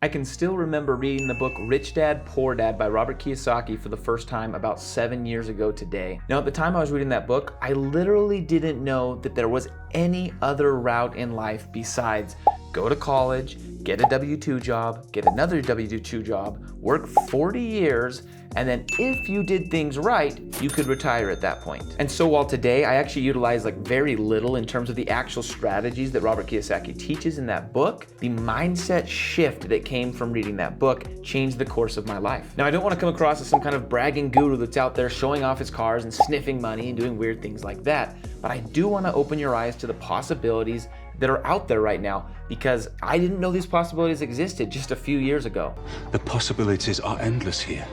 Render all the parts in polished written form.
I can still remember reading the book Rich Dad, Poor Dad by Robert Kiyosaki for the first time about 7 years ago today. Now, at the time I was reading that book, I literally didn't know that there was any other route in life besides go to college, get a W-2 job, get another W-2 job, work 40 years, and then if you did things right, you could retire at that point. And so while today I actually utilize very little in terms of the actual strategies that Robert Kiyosaki teaches in that book, the mindset shift that came from reading that book changed the course of my life. Now, I don't want to come across as some kind of bragging guru that's out there showing off his cars and sniffing money and doing weird things like that, but I do want to open your eyes to the possibilities that are out there right now, because I didn't know these possibilities existed just a few years ago. The possibilities are endless here.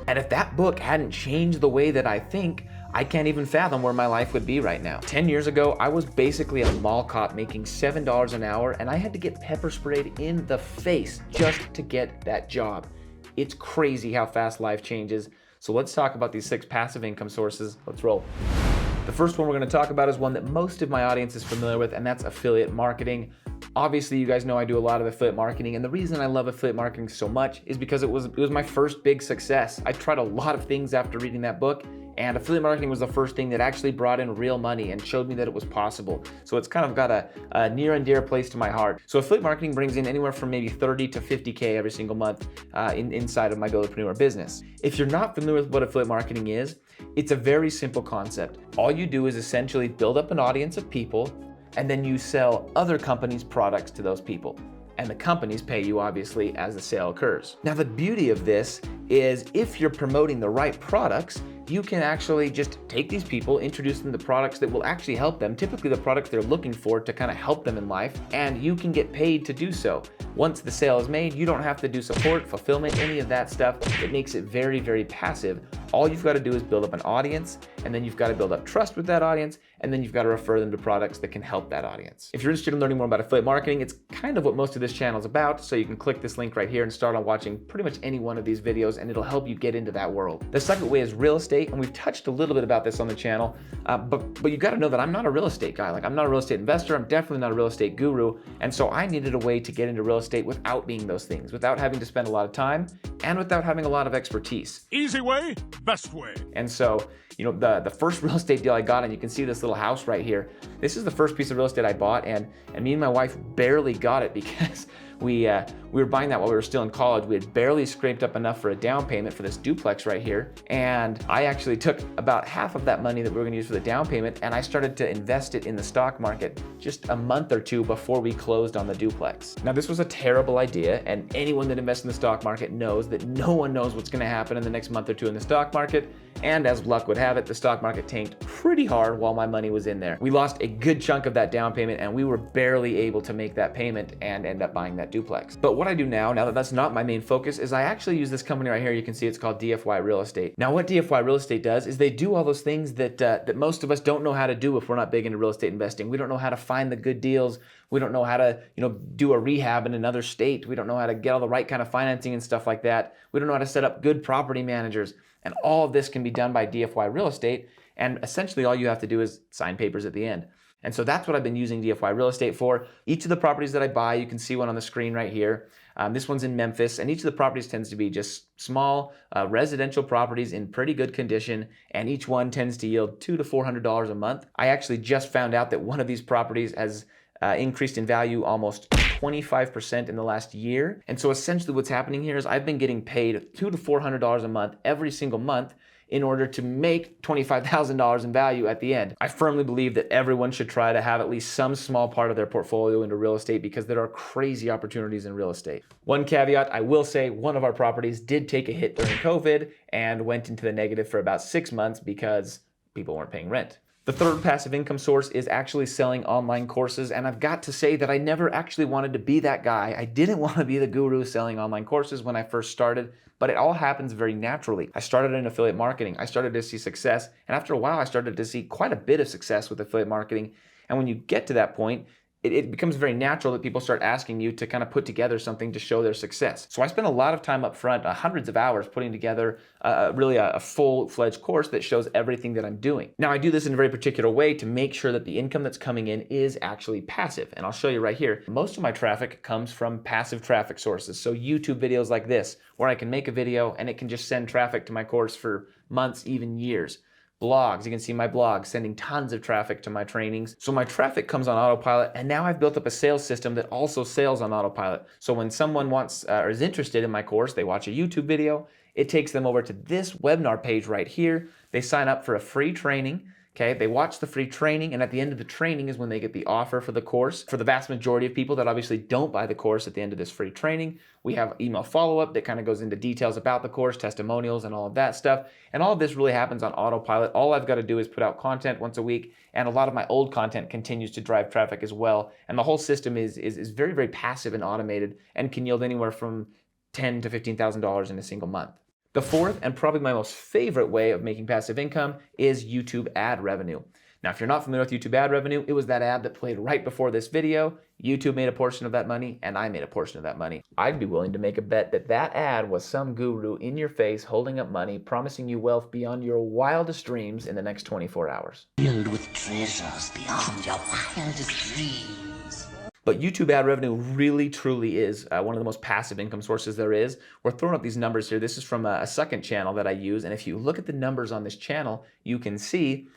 And if that book hadn't changed the way that I think, I can't even fathom where my life would be right now. 10 years ago, I was basically a mall cop making $7 an hour, and I had to get pepper sprayed in the face just to get that job. It's crazy how fast life changes. So let's talk about these 6 passive income sources. Let's roll. The first one we're going to talk about is one that most of my audience is familiar with, and that's affiliate marketing. Obviously, you guys know I do a lot of affiliate marketing, and the reason I love affiliate marketing so much is because it was my first big success. I tried a lot of things after reading that book, and affiliate marketing was the first thing that actually brought in real money and showed me that it was possible. So it's kind of got a near and dear place to my heart. So affiliate marketing brings in anywhere from maybe 30 to 50K every single month inside of my Buildapreneur business. If you're not familiar with what affiliate marketing is, it's a very simple concept. All you do is essentially build up an audience of people, and then you sell other companies' products to those people. And the companies pay you, obviously, as the sale occurs. Now, the beauty of this is if you're promoting the right products, you can actually just take these people, introduce them to products that will actually help them, typically the products they're looking for to kind of help them in life, and you can get paid to do so. Once the sale is made, you don't have to do support, fulfillment, any of that stuff. It makes it very, very passive. All you've got to do is build up an audience, and then you've got to build up trust with that audience, and then you've got to refer them to products that can help that audience. If you're interested in learning more about affiliate marketing, it's kind of what most of this channel is about, so you can click this link right here and start on watching pretty much any one of these videos, and it'll help you get into that world. The second way is real estate, and we've touched a little bit about this on the channel, but you got to know that I'm not a real estate guy. I'm not a real estate investor. I'm definitely not a real estate guru, and so I needed a way to get into real estate without being those things, without having to spend a lot of time, and without having a lot of expertise. Easy way, best way. And so, the first real estate deal I got, and you can see this little house right here. This is the first piece of real estate I bought, and me and my wife barely got it because we were buying that while we were still in college. We had barely scraped up enough for a down payment for this duplex right here. And I actually took about half of that money that we were gonna use for the down payment, and I started to invest it in the stock market just a month or two before we closed on the duplex. Now, this was a terrible idea, and anyone that invests in the stock market knows that no one knows what's gonna happen in the next month or two in the stock market. And as luck would have it, the stock market tanked pretty hard while my money was in there. We lost a good chunk of that down payment, and we were barely able to make that payment and end up buying that duplex. But what I do now that that's not my main focus, is I actually use this company right here. You can see it's called DFY Real Estate. Now, what DFY Real Estate does is they do all those things that most of us don't know how to do if we're not big into real estate investing. We don't know how to find the good deals. We don't know how to, do a rehab in another state. We don't know how to get all the right kind of financing and stuff like that. We don't know how to set up good property managers. And all of this can be done by DFY Real Estate. And essentially all you have to do is sign papers at the end. And so that's what I've been using DFY Real Estate for. Each of the properties that I buy, you can see one on the screen right here. This one's in Memphis, and each of the properties tends to be just small residential properties in pretty good condition, and each one tends to yield $200 to $400 a month. I actually just found out that one of these properties has increased in value almost 25% in the last year. And so essentially what's happening here is I've been getting paid $200 to $400 a month every single month in order to make $25,000 in value at the end. I firmly believe that everyone should try to have at least some small part of their portfolio into real estate because there are crazy opportunities in real estate. One caveat, I will say one of our properties did take a hit during COVID and went into the negative for about 6 months because people weren't paying rent. The third passive income source is actually selling online courses, and I've got to say that I never actually wanted to be that guy. I didn't want to be the guru selling online courses when I first started, but it all happens very naturally. I started in affiliate marketing. I started to see success, and after a while I started to see quite a bit of success with affiliate marketing. And when you get to that point, it becomes very natural that people start asking you to kind of put together something to show their success. So I spend a lot of time up front, hundreds of hours putting together really a full-fledged course that shows everything that I'm doing. Now I do this in a very particular way to make sure that the income that's coming in is actually passive. And I'll show you right here. Most of my traffic comes from passive traffic sources. So YouTube videos like this, where I can make a video and it can just send traffic to my course for months, even years. Blogs, you can see my blog sending tons of traffic to my trainings. So my traffic comes on autopilot, and now I've built up a sales system that also sells on autopilot. So when someone wants or is interested in my course, they watch a YouTube video, it takes them over to this webinar page right here. They sign up for a free training. Okay, they watch the free training, and at the end of the training is when they get the offer for the course. For the vast majority of people that obviously don't buy the course at the end of this free training, we have email follow-up that kind of goes into details about the course, testimonials, and all of that stuff. And all of this really happens on autopilot. All I've got to do is put out content once a week, and a lot of my old content continues to drive traffic as well. And the whole system is very, very passive and automated and can yield anywhere from $10,000 to $15,000 in a single month. The fourth, and probably my most favorite way of making passive income, is YouTube ad revenue. Now, if you're not familiar with YouTube ad revenue, it was that ad that played right before this video. YouTube made a portion of that money, and I made a portion of that money. I'd be willing to make a bet that that ad was some guru in your face holding up money, promising you wealth beyond your wildest dreams in the next 24 hours. Filled with treasures beyond your wildest dreams. But YouTube ad revenue really, truly is one of the most passive income sources there is. We're throwing up these numbers here. This is from a second channel that I use. And if you look at the numbers on this channel, you can see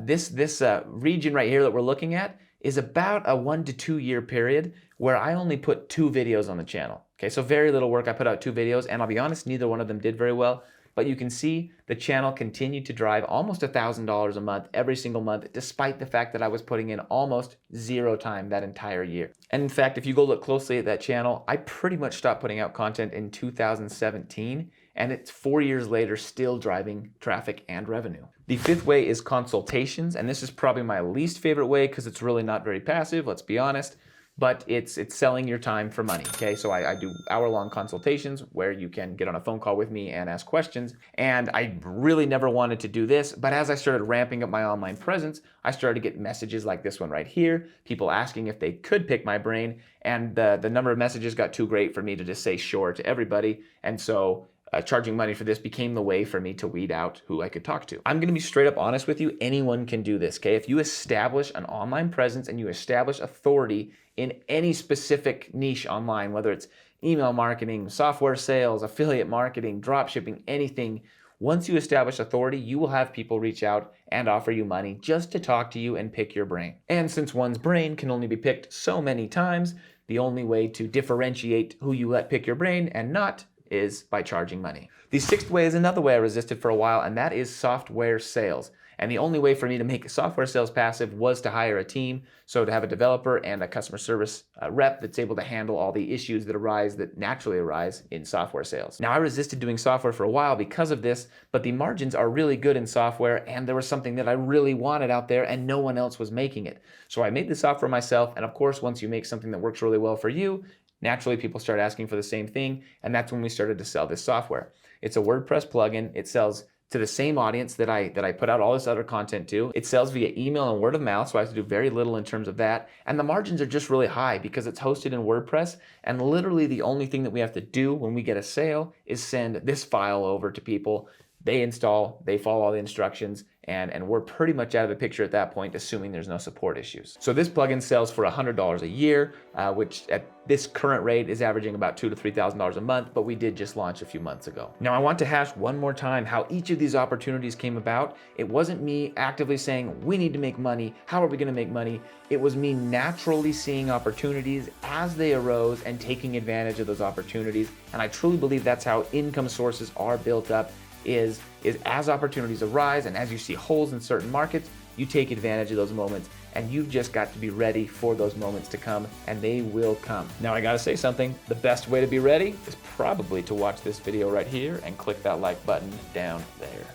this region right here that we're looking at is about a 1 to 2 year period where I only put 2 videos on the channel. Okay, so very little work. I put out 2 videos, and I'll be honest, neither one of them did very well. But you can see the channel continued to drive almost $1,000 a month every single month, despite the fact that I was putting in almost 0 time that entire year. And in fact, if you go look closely at that channel, I pretty much stopped putting out content in 2017, and it's 4 years later still driving traffic and revenue. The fifth way is consultations, and this is probably my least favorite way because it's really not very passive, let's be honest. But it's selling your time for money, okay? So I do hour-long consultations where you can get on a phone call with me and ask questions. And I really never wanted to do this, but as I started ramping up my online presence, I started to get messages like this one right here, people asking if they could pick my brain, and the number of messages got too great for me to just say sure to everybody. And so charging money for this became the way for me to weed out who I could talk to. I'm gonna be straight up honest with you, anyone can do this, okay? If you establish an online presence and you establish authority in any specific niche online, whether it's email marketing, software sales, affiliate marketing, drop shipping, anything, once you establish authority, you will have people reach out and offer you money just to talk to you and pick your brain. And since one's brain can only be picked so many times, the only way to differentiate who you let pick your brain and not is by charging money. The sixth way is another way I resisted for a while, and that is software sales. And the only way for me to make software sales passive was to hire a team. So to have a developer and a customer service rep that's able to handle all the issues that naturally arise in software sales. Now, I resisted doing software for a while because of this, but the margins are really good in software, and there was something that I really wanted out there and no one else was making it. So I made the software myself, and of course, once you make something that works really well for you, naturally people start asking for the same thing, and that's when we started to sell this software. It's a WordPress plugin. It sells to the same audience that I put out all this other content to. It sells via email and word of mouth, so I have to do very little in terms of that. And the margins are just really high because it's hosted in WordPress, and literally the only thing that we have to do when we get a sale is send this file over to people. They install, they follow all the instructions, and we're pretty much out of the picture at that point, assuming there's no support issues. So this plugin sells for $100 a year, which at this current rate is averaging about $2,000 to $3,000 a month, but we did just launch a few months ago. Now I want to hash one more time how each of these opportunities came about. It wasn't me actively saying, we need to make money, how are we gonna make money? It was me naturally seeing opportunities as they arose and taking advantage of those opportunities. And I truly believe that's how income sources are built up, is as opportunities arise and as you see holes in certain markets, you take advantage of those moments, and you've just got to be ready for those moments to come, and they will come. Now I gotta say something, the best way to be ready is probably to watch this video right here and click that like button down there.